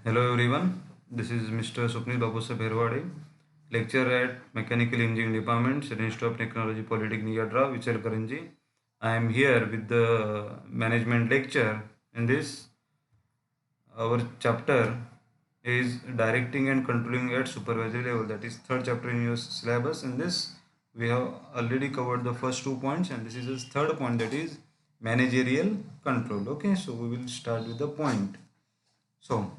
Hello everyone, this is Mr. Swapnil Babusab Bherwade, lecturer at Mechanical Engineering Department, Student Institute of Technology, Polytechnic Yadra, Vicharkaranji. I am here with the management lecture. In this, our chapter is directing and controlling at supervisory level. That is third chapter in your syllabus. In this, we have already covered the first 2 points, and this is the third point, that is managerial control. Okay, so we will start with the point. So,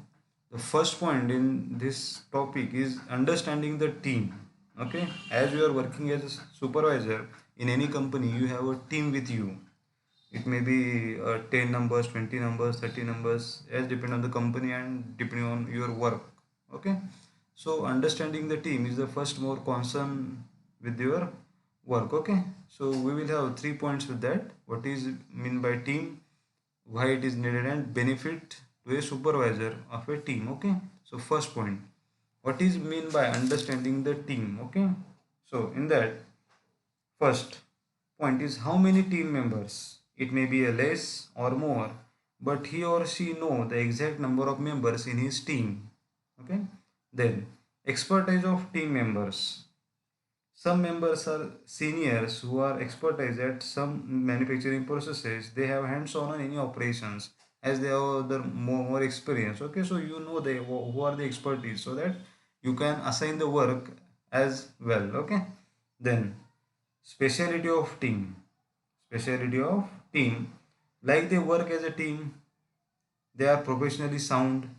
the first point in this topic is understanding the team. Okay, as you are working as a supervisor in any company, you have a team with you. It may be 10 numbers, 20 numbers, 30 numbers, as depend on the company and depending on your work. Okay, so understanding the team is the first more concern with your work. Okay, so we will have 3 points with that. What is mean by team, why it is needed, and benefit to a supervisor of a team. Okay, so first point, what is mean by understanding the team. Okay, so in that, first point is how many team members. It may be a less or more, but he or she know the exact number of members in his team. Okay, then expertise of team members. Some members are seniors who are expertise at some manufacturing processes. They have hands-on on any operations as they have the more experience. Okay, so you know they who are the expertise so that you can assign the work as well. Okay, then speciality of team. Speciality of team, like they work as a team, they are professionally sound,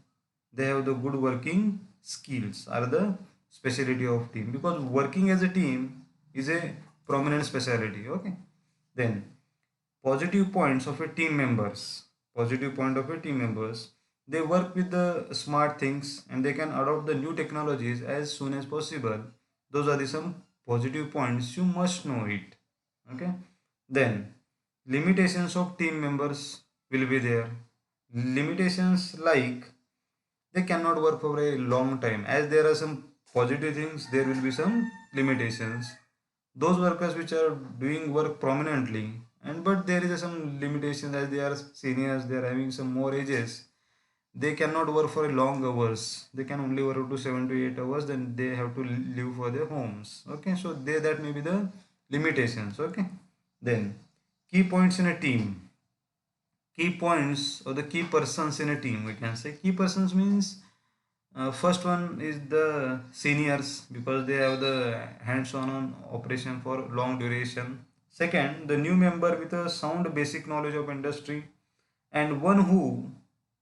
they have the good working skills are the specialty of team, because working as a team is a prominent specialty. Okay, then positive points of a team members. Positive point of a team members, they work with the smart things and they can adopt the new technologies as soon as possible. Those are the some positive points, you must know it. Okay, then limitations of team members will be there. Limitations like they cannot work for a long time. As there are some positive things, there will be some limitations. Those workers which are doing work prominently, and but there is some limitation as they are seniors, they are having some more ages. They cannot work for a long hours. They can only work up to 7 to 8 hours. Then they have to live for their homes. Okay, so they that may be the limitations. Okay, then key points in a team. Key points or the key persons in a team, we can say. Key persons means first one is the seniors, because they have the hands-on on operation for long duration. Second, the new member with a sound basic knowledge of industry, and one who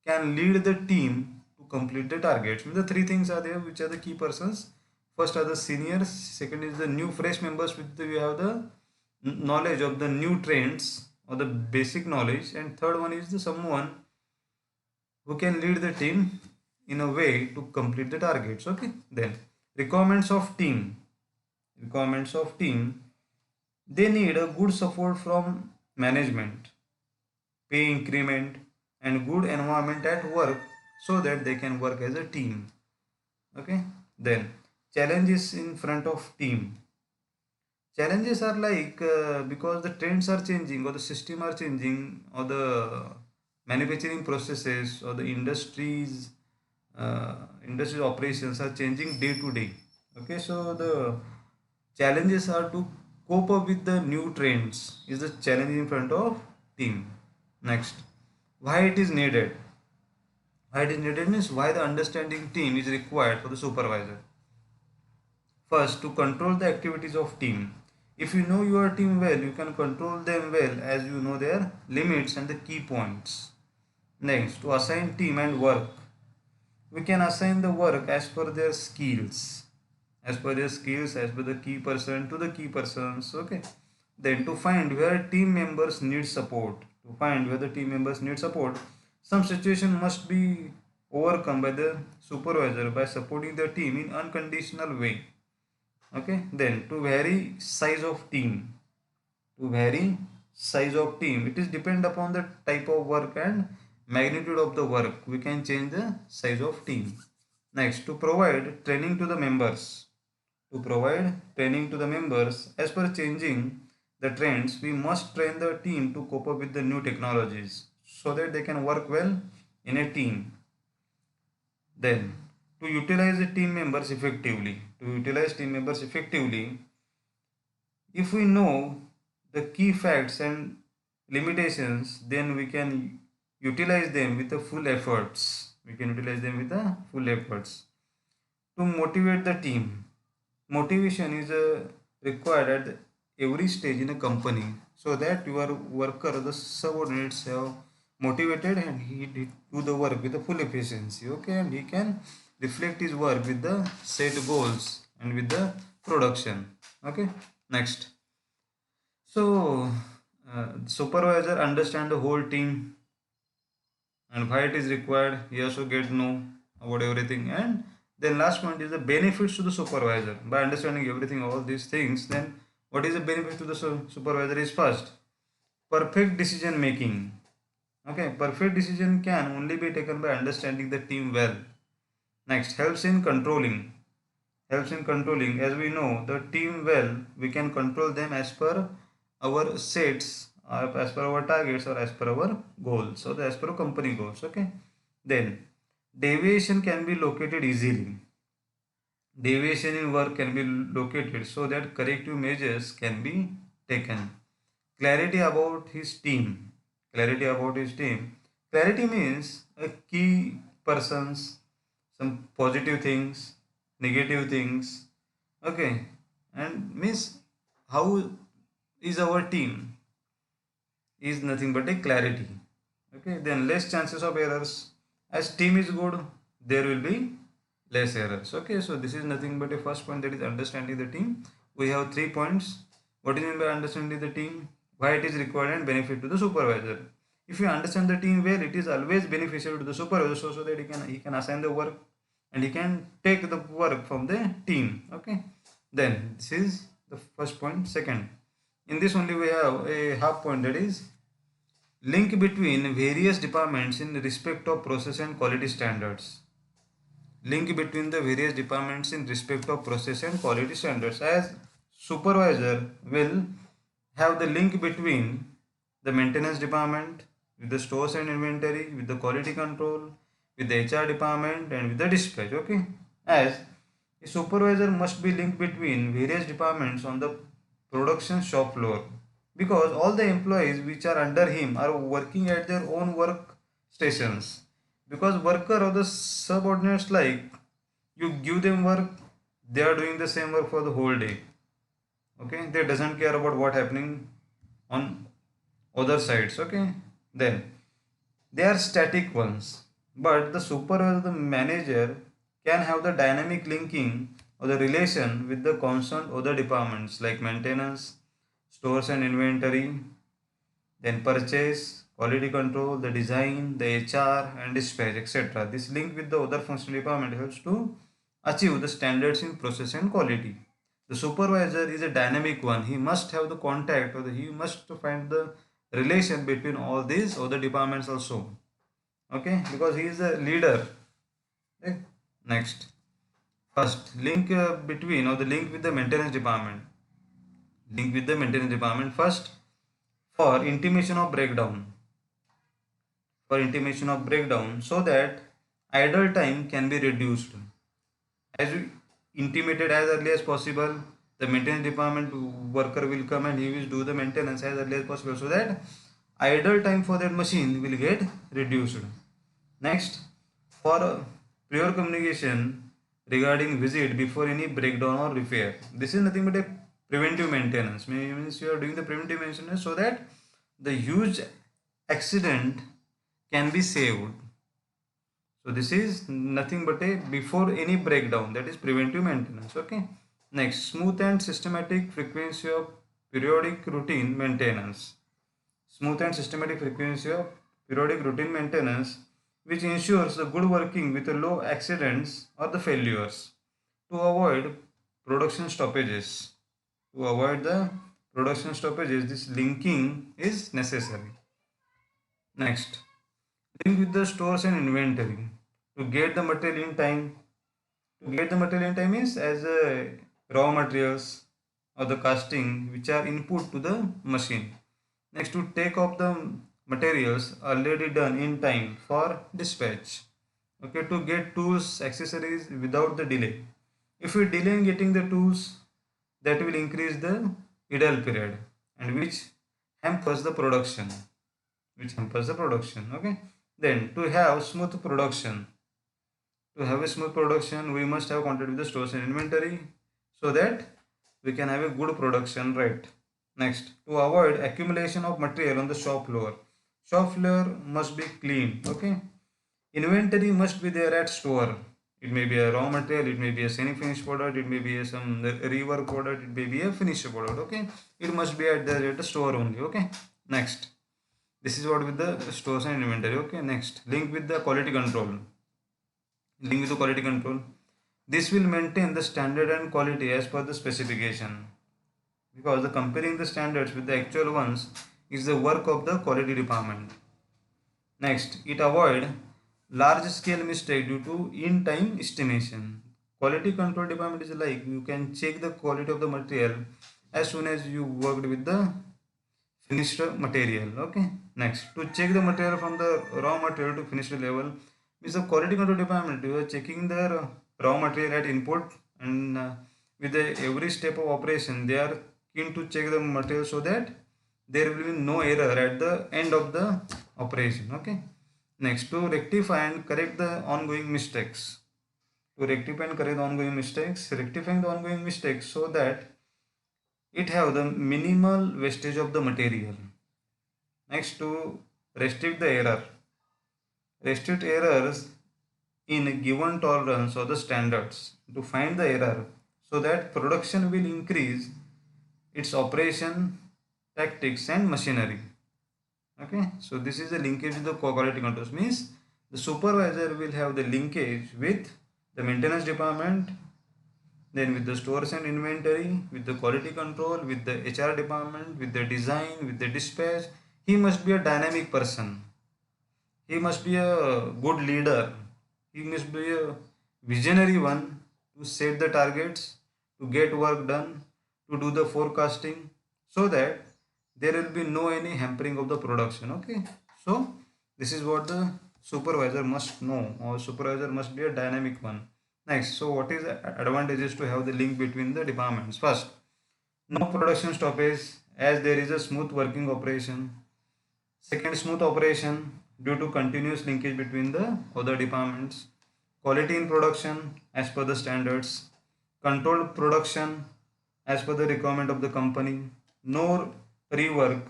can lead the team to complete the targets. The three things are there which are the key persons. First are the seniors, second is the new fresh members with the, we have the knowledge of the new trends or the basic knowledge, and third one is the someone who can lead the team in a way to complete the targets. Okay, then requirements of team. Requirements of team, they need a good support from management, pay increment, and good environment at work so that they can work as a team. Okay, then challenges in front of team. Challenges are like because the trends are changing or the system are changing or the manufacturing processes or the industry operations are changing day to day. Okay, so the challenges are to cope up with the new trends is the challenge in front of team. Next, why it is needed. Why it is needed means why the understanding team is required for the supervisor. First, to control the activities of team. If you know your team well, you can control them well as you know their limits and the key points. Next, to assign team and work. We can assign the work as per their skills. As per their skills, as per the key person to the key persons. Okay. Then to find where team members need support. To find where the team members need support, some situation must be overcome by the supervisor by supporting the team in unconditional way. Okay, then to vary size of team. To vary size of team, it is depend upon the type of work and magnitude of the work, we can change the size of team. Next, to provide training to the members. To provide training to the members as per changing the trends, we must train the team to cope up with the new technologies so that they can work well in a team. Then, to utilize the team members effectively, if we know the key facts and limitations, then we can utilize them with the full efforts. To motivate the team. Motivation is required at every stage in a company so that your worker, the subordinates, have motivated and he did do the work with the full efficiency. Okay, and he can reflect his work with the set goals and with the production. Okay, next. So, supervisor understand the whole team and why it is required. He also get know about everything. And then last point is the benefits to the supervisor. By understanding everything, all these things, then what is the benefit to the supervisor is first perfect decision making. Okay, perfect decision can only be taken by understanding the team well. Next, helps in controlling. As we know the team well, we can control them as per our sets, as per our targets, or as per our goals, or as per company goals. Okay, then deviation can be located easily. Deviation in work can be located so that corrective measures can be taken. Clarity about his team. Clarity means a key persons, some positive things, negative things. Okay, and means how is our team is nothing but a clarity. Okay, then less chances of errors. As team is good, there will be less errors. Okay, so this is nothing but a first point, that is understanding the team. We have 3 points. What is meant by understanding the team? Why it is required and benefit to the supervisor. If you understand the team well, it is always beneficial to the supervisor, so that he can assign the work and he can take the work from the team. Okay, then this is the first point. Second, in this only we have a half point, that is link between various departments in respect of process and quality standards. Link between the various departments in respect of process and quality standards. As supervisor will have the link between the maintenance department with the stores and inventory, with the quality control, with the HR department, and with the dispatch. Okay, as a supervisor must be linked between various departments on the production shop floor, because all the employees which are under him are working at their own work stations. Because worker or the subordinates, like, you give them work, they are doing the same work for the whole day. Okay, they doesn't care about what happening on other sides. Okay, then they are static ones, but the supervisor, the manager, can have the dynamic linking or the relation with the concerned other departments like maintenance, stores and inventory, then purchase, quality control, the design, the HR, and dispatch, etc. This link with the other functional department helps to achieve the standards in process and quality. The supervisor is a dynamic one. He must have the contact, or he must find the relation between all these other departments also. Okay, because he is a leader. Okay. Next, first link between, or the link with the maintenance department. First, for intimation of breakdown. So that idle time can be reduced. As we intimated as early as possible, the maintenance department worker will come and he will do the maintenance as early as possible, so that idle time for that machine will get reduced. Next, for prior communication regarding visit before any breakdown or repair. This is nothing but a preventive maintenance. Means you are doing the preventive maintenance so that the huge accident can be saved. So this is nothing but a before any breakdown, that is preventive maintenance. Okay. Next, smooth and systematic frequency of periodic routine maintenance. Smooth and systematic frequency of periodic routine maintenance, which ensures the good working with the low accidents or the failures. To avoid production stoppages. This linking is necessary. Next, link with the stores and inventory. To get the material in time. Means as raw materials or the casting which are input to the machine. Next, to take off the materials already done in time for dispatch. okay, to get tools, accessories without the delay. If we delay in getting the tools, that will increase the idle period, and which hampers the production, okay. Then to have smooth production, we must have contact with the stores and inventory, so that we can have a good production rate. Next, to avoid accumulation of material on the shop floor must be clean, okay. Inventory must be there at store. It may be a raw material, it may be a semi-finished product, it may be some rework product, it may be a finished product, okay. It must be at the store only, okay. Next, this is what with the stores and inventory, okay. Next, link with the quality control. This will maintain the standard and quality as per the specification, because the comparing the standards with the actual ones is the work of the quality department. Next, it avoid large scale mistake due to in time estimation. Quality control department is like you can check the quality of the material as soon as you worked with the finished material, okay. Next, to check the material from the raw material to finished level means the quality control department, you are checking the raw material at input, and with the every step of operation they are keen to check the material so that there will be no error at the end of the operation, okay. Next, to rectify and correct the ongoing mistakes. Rectifying the ongoing mistakes so that it have the minimal wastage of the material. Next, to restrict the error. Restrict errors in a given tolerance or the standards to find the error so that production will increase its operation, tactics and machinery. Okay, so this is the linkage with the quality controls, means the supervisor will have the linkage with the maintenance department, then with the stores and inventory, with the quality control, with the HR department, with the design, with the dispatch. He must be a dynamic person. He must be a good leader. He must be a visionary one to set the targets, to get work done, to do the forecasting, so that there will be no any hampering of the production. Okay. So this is what the supervisor must know, or supervisor must be a dynamic one. Next, so what is the advantages to have the link between the departments? First, no production stoppage as there is a smooth working operation. Second, smooth operation due to continuous linkage between the other departments. Quality in production as per the standards. Controlled production as per the requirement of the company. No rework.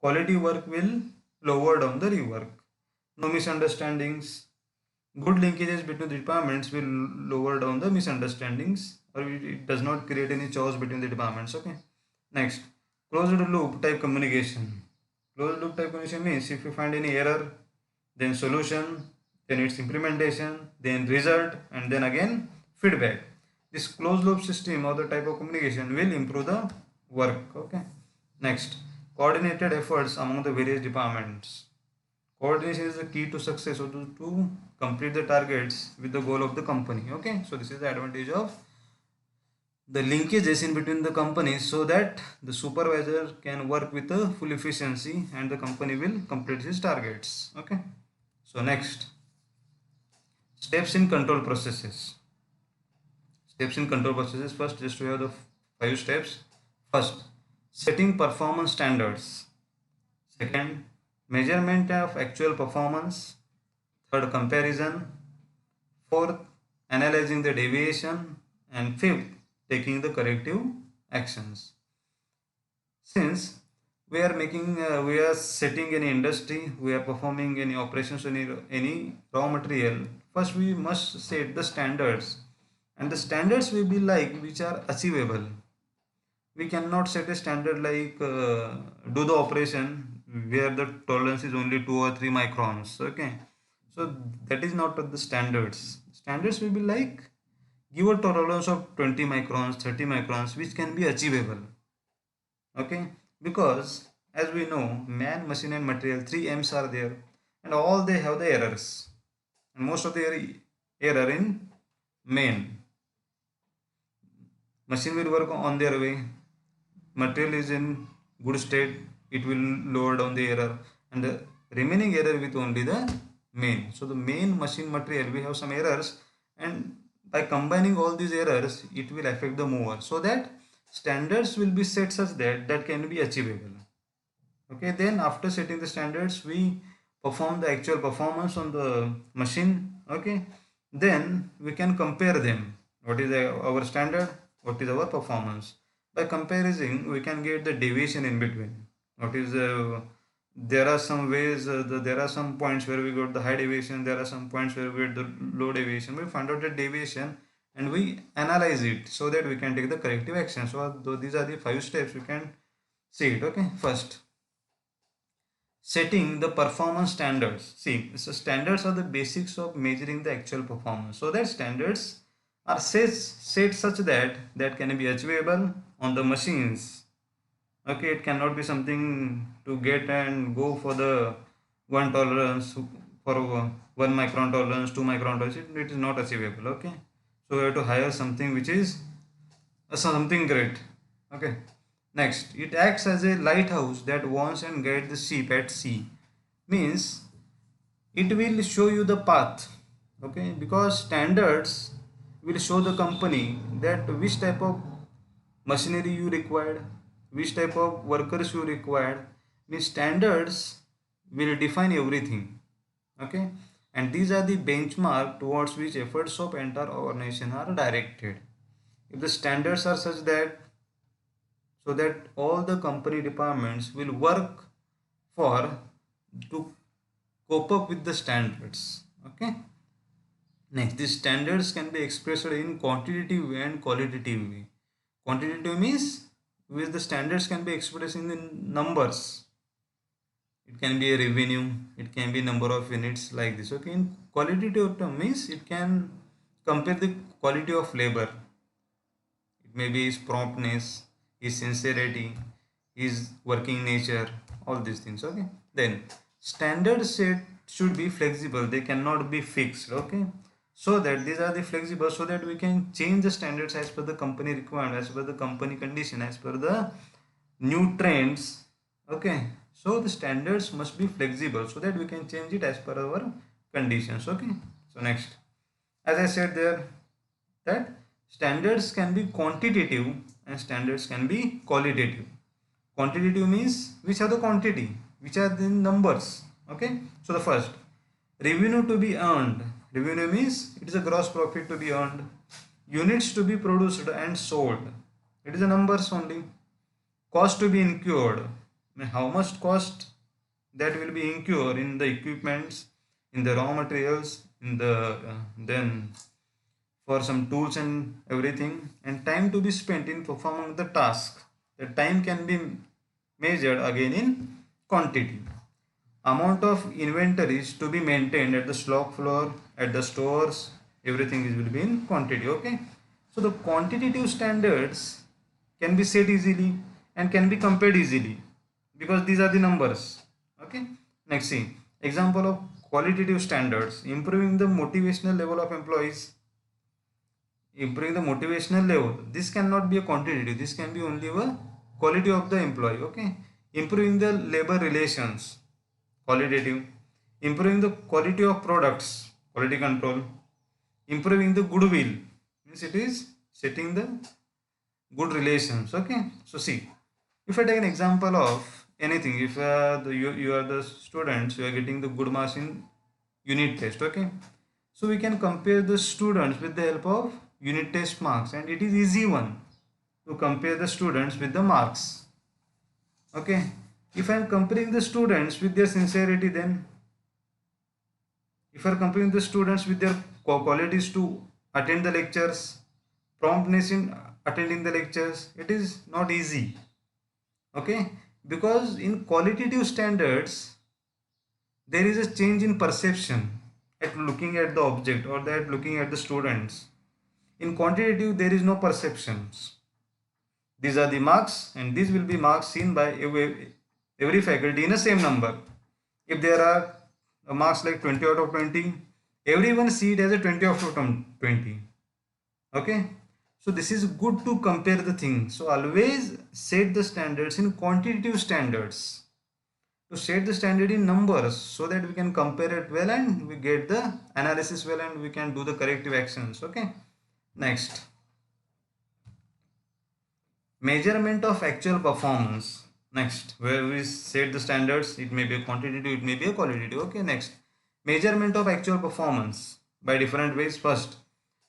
Quality work will lower down the rework. No misunderstandings. Good linkages between the departments will lower down the misunderstandings, or it does not create any chaos between the departments, okay. Next, closed loop type communication. Closed loop type communication means if you find any error, then solution, then its implementation, then result, and then again feedback. This closed loop system or the type of communication will improve the work, okay. Next, coordinated efforts among the various departments. Coordination is the key to success, or to complete the targets with the goal of the company, okay. So this is the advantage of the linkages in between the companies, so that the supervisor can work with a full efficiency and the company will complete his targets, okay. So next, steps in control processes. First, just we have the 5 steps. First, setting performance standards. Second, measurement of actual performance. Third, comparison. Fourth, analyzing the deviation. And fifth, taking the corrective actions. Since we are setting any industry, we are performing any operations, any raw material, first we must set the standards, and the standards will be like which are achievable. We cannot set a standard like do the operation where the tolerance is only 2 or 3 microns, okay. So that is not the standards will be like give a tolerance of 20 microns, 30 microns, which can be achievable, okay. Because as we know, man, machine and material, 3 M's are there, and all they have the errors, and most of the error in main. Machine will work on their way, material is in good state, it will lower down the error, and the remaining error with only the main. So the main machine material we have some errors, and by combining all these errors it will affect the mover, so that standards will be set such that that can be achievable. Okay, then after setting the standards we perform the actual performance on the machine. Okay, then we can compare them, what is our standard, what is our performance. By comparison we can get the deviation in between. What is there are some ways, there are some points where we got the high deviation, there are some points where we get the low deviation. We find out the deviation and we analyze it so that we can take the corrective action. So these are the 5 steps we can see it. Okay, first, setting the performance standards. See, so standards are the basics of measuring the actual performance. So that standards are set such that that can be achievable on the machines. Okay, it cannot be something to get and go for the one tolerance, for 1 micron tolerance, 2 micron tolerance. It is not achievable. Okay, so we have to hire something which is something great. Okay, next, it acts as a lighthouse that warns and guides the ship at sea. Means it will show you the path. Okay, because standards will show the company that which type of machinery you required, which type of workers you required. Means standards will define everything. Okay, and these are the benchmark towards which efforts of entire organization are directed. If the standards are such that, so that all the company departments will work for to cope up with the standards. Okay, next, these standards can be expressed in quantitative way and qualitative way. Quantitative means with the standards can be expressed in the numbers. It can be a revenue, it can be number of units, like this. Okay, in qualitative term means it can compare the quality of labor. It may be his promptness, his sincerity, his working nature, all these things. Okay, then standard set should be flexible, they cannot be fixed. Okay, so that these are the flexible, so that we can change the standards as per the company requirement, as per the company condition, as per the new trends. Okay, so the standards must be flexible so that we can change it as per our conditions. Okay, so next, as I said there, that standards can be quantitative and standards can be qualitative. Quantitative means which are the quantity, which are the numbers. Okay, so the first, revenue to be earned. Revenue means it is a gross profit to be earned. Units to be produced and sold, it is the numbers only. Cost to be incurred, how much cost that will be incurred in the equipments, in the raw materials, in the then for some tools and everything. And time to be spent in performing the task, the time can be measured again in quantity. Amount of inventories to be maintained at the stock floor, at the stores, everything is will be in quantity. Okay, so the quantitative standards can be set easily and can be compared easily because these are the numbers. Okay, next, see example of qualitative standards: improving the motivational level of employees. Improving the motivational level, this cannot be a quantitative, this can be only a quality of the employee. Okay, improving the labor relations, qualitative. Improving the quality of products, quality control. Improving the goodwill, means it is setting the good relations. Okay, so see, if I take an example of anything, if you are the students, you are getting the good marks in unit test. Okay, so we can compare the students with the help of unit test marks, and it is easy one to compare the students with the marks. Okay, if I am comparing the students with their sincerity, then if I am comparing the students with their qualities to attend the lectures, promptness in attending the lectures, it is not easy. Okay, because in qualitative standards there is a change in perception at looking at the object or that looking at the students. In quantitative there is no perceptions. These are the marks, and these will be marks seen by every faculty in the same number. If there are marks like 20 out of 20, everyone see it as a 20 out of 20. Okay, so this is good to compare the thing. So always set the standards in quantitative standards to set the standard in numbers so that we can compare it well and we get the analysis well and we can do the corrective actions. Okay, next, measurement of actual performance. Next, where we set the standards, it may be a quantitative, it may be a qualitative. Okay, next, measurement of actual performance by different ways. First,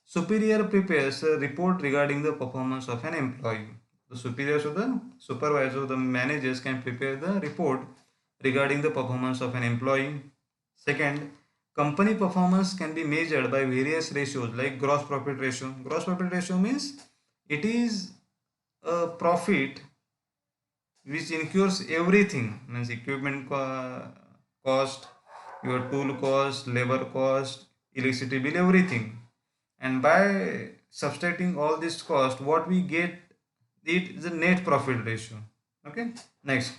superior prepares a report regarding the performance of an employee. The superiors or the supervisor or the managers can prepare the report regarding the performance of an employee. Second, company performance can be measured by various ratios like gross profit ratio. Gross profit ratio means it is a profit which incurs everything, means equipment cost, your tool cost, labor cost, electricity bill, everything, and by subtracting all this cost what we get, it is a net profit ratio. Okay, next,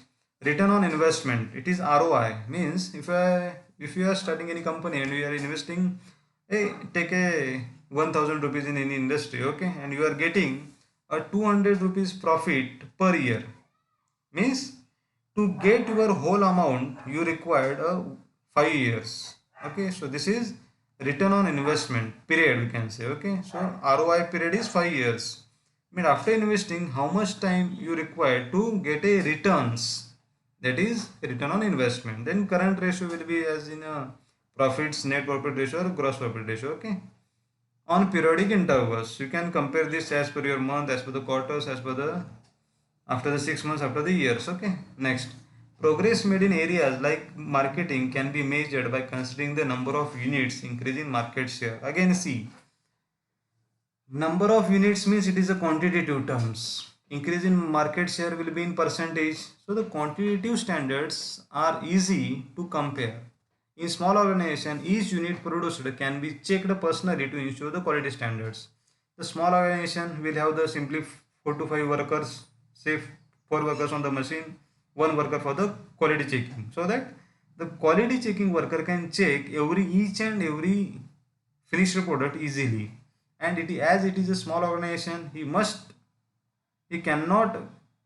return on investment, it is ROI, means if you are starting any company and you are investing, hey, take a 1000 rupees in any industry, okay, and you are getting a 200 rupees profit per year, means to get your whole amount you required 5 years. Okay, so this is return on investment period, we can say. Okay, so ROI period is 5 years, I mean after investing how much time you require to get a returns, that is return on investment. Then current ratio will be as in a profits, net profit ratio or gross profit ratio. Okay, on periodic intervals you can compare this as per your month, as per the quarters, as per the after the 6 months, after the years. Okay, next, progress made in areas like marketing can be measured by considering the number of units increase in market share. Again, see, number of units means it is a quantitative terms, increase in market share will be in percentage, so the quantitative standards are easy to compare. In small organization each unit produced can be checked personally to ensure the quality standards. The small organization will have the simply 4 to 5 workers, say 4 workers on the machine, 1 worker for the quality checking, so that the quality checking worker can check each and every finished product easily. And as it is a small organization, he cannot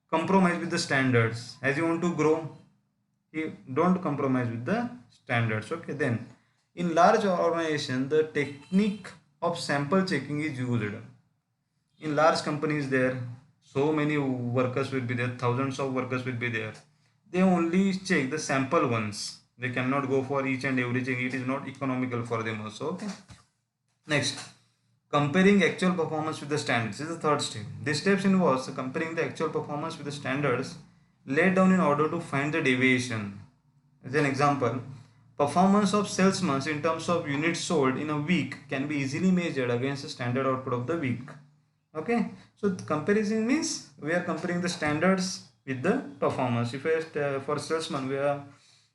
compromise with the standards. As you want to grow, he don't compromise with the standards. Okay, then in large organization the technique of sample checking is used. In large companies there, so many workers will be there, thousands of workers will be there, they only check the sample ones, they cannot go for each and everything, it is not economical for them also. Okay, next, comparing actual performance with the standards is the third step. This step involves comparing the actual performance with the standards laid down in order to find the deviation. As an example, performance of salesmen in terms of units sold in a week can be easily measured against the standard output of the week. Okay, so comparison means we are comparing the standards with the performance. If for salesman we are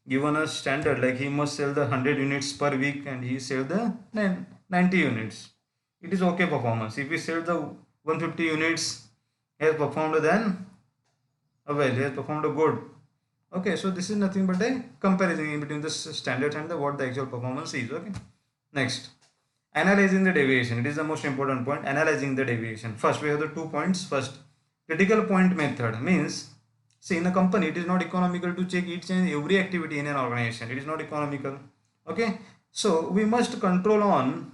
given a standard like he must sell the 100 units per week and he sell the 90 units, it is okay performance. If he sell the 150 units, he has performed then well, he has performed a good. Okay, so this is nothing but a comparison in between the standards and what the actual performance is. Okay, next, analyzing the deviation, it is the most important point. Analyzing the deviation, first we have the 2 points. First, critical point method means, see, in a company it is not economical to check each and every activity in an organization, it is not economical. Okay, so we must control on,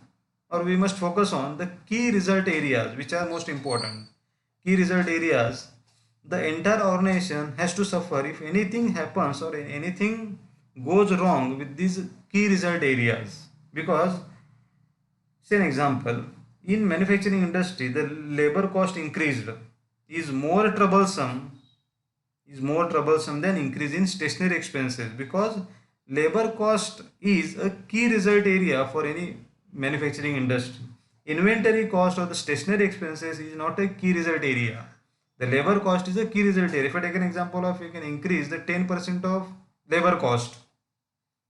or we must focus on the key result areas which are most important. Key result areas, the entire organization has to suffer if anything happens or anything goes wrong with these key result areas. Because, say an example, in manufacturing industry the labor cost increased is more troublesome than increase in stationary expenses, because labor cost is a key result area for any manufacturing industry. Inventory cost or the stationary expenses is not a key result area. The labor cost is a key result area. If I take an example of, you can increase the 10% of labor cost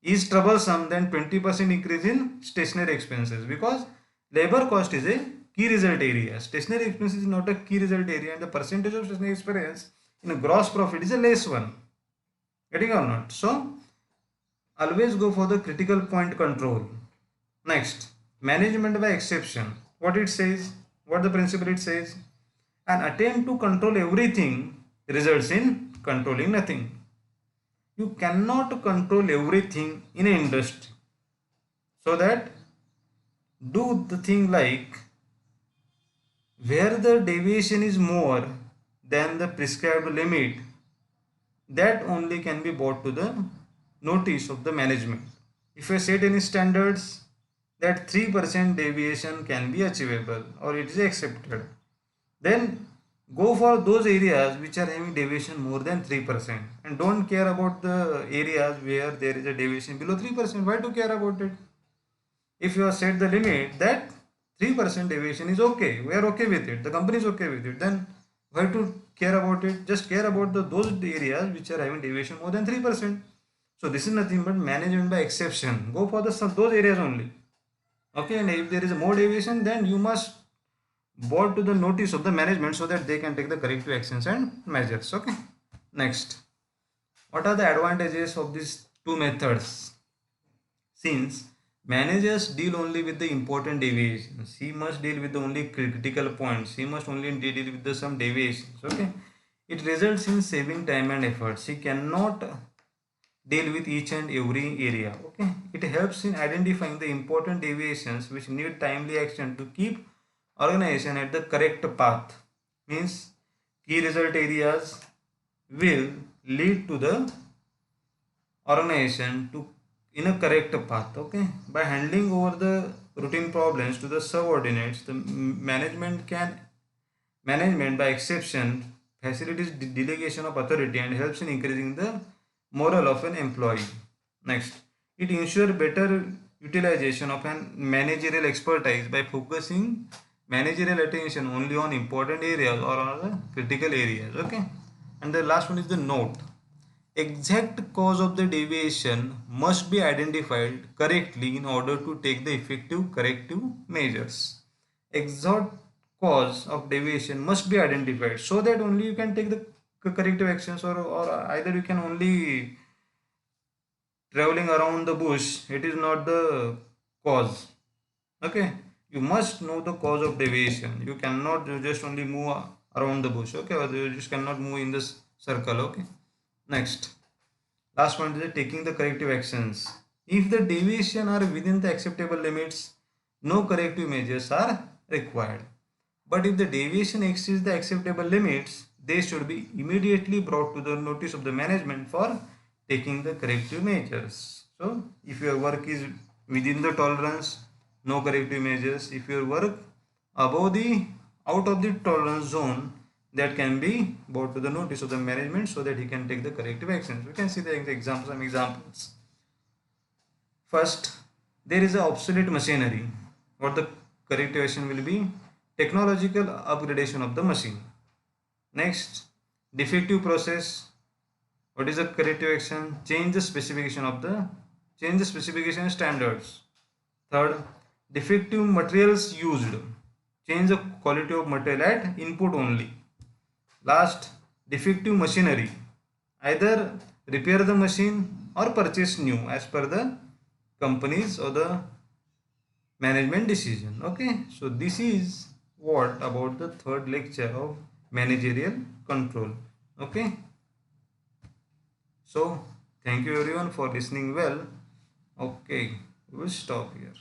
is troublesome than 20% increase in stationary expenses, because labor cost is a key result area, stationary expenses is not a key result area, and the percentage of stationary expense in a gross profit is a less one. Getting or not? So always go for the critical point control. Next, management by exception. What it says, what the principle it says, an attempt to control everything results in controlling nothing. you cannot control everything in an industry. So that do the thing like where the deviation is more than the prescribed limit, that only can be brought to the notice of the management. If I set any standards that 3% deviation can be achievable or it is accepted, then go for those areas which are having deviation more than 3% and don't care about the areas where there is a deviation below 3%. Why to care about it? If you have set the limit that 3% deviation is okay, we are okay with it, the company is okay with it, then why to care about it? Just care about those areas which are having deviation more than 3%. So this is nothing but management by exception. Go for those areas only. Okay, and if there is a more deviation, then you must brought to the notice of the management so that they can take the corrective actions and measures. Okay, next, what are the advantages of these two methods? Since managers deal only with the important deviations, he must deal with the only critical points, he must only deal with the some deviations. Okay, it results in saving time and efforts. He cannot deal with each and every area. Okay, it helps in identifying the important deviations which need timely action to keep organization at the correct path. Means key result areas will lead to the organization to in a correct path. Okay, by handing over the routine problems to the subordinates, the management by exception facilitates delegation of authority and helps in increasing the morale of an employee. Next, it ensures better utilization of an managerial expertise by focusing managerial attention only on important areas or on the critical areas. Okay, and the last one is the note. Exact cause of the deviation must be identified correctly in order to take the effective corrective measures. Exact cause of deviation must be identified so that only you can take the corrective actions, or either you can only traveling around the bush. It is not the cause. Okay, you must know the cause of deviation. You cannot just only move around the bush. Okay, or you just cannot move in this circle. Okay, next. Last point is taking the corrective actions. If the deviation are within the acceptable limits, no corrective measures are required. But if the deviation exceeds the acceptable limits, they should be immediately brought to the notice of the management for taking the corrective measures. So, if your work is within the tolerance, no corrective measures. If your work above the out of the tolerance zone, that can be brought to the notice of the management so that he can take the corrective actions. We can see the some examples. First, there is a obsolete machinery. What the corrective action will be? Technological upgradation of the machine. Next, defective process. What is the corrective action? Change the specification standards. Third, defective materials used. Change the quality of material at input only. Last, defective machinery. Either repair the machine or purchase new as per the company's or the management decision. Okay, so this is what about the third lecture of managerial control. Okay, so thank you everyone for listening well. Okay, we will stop here.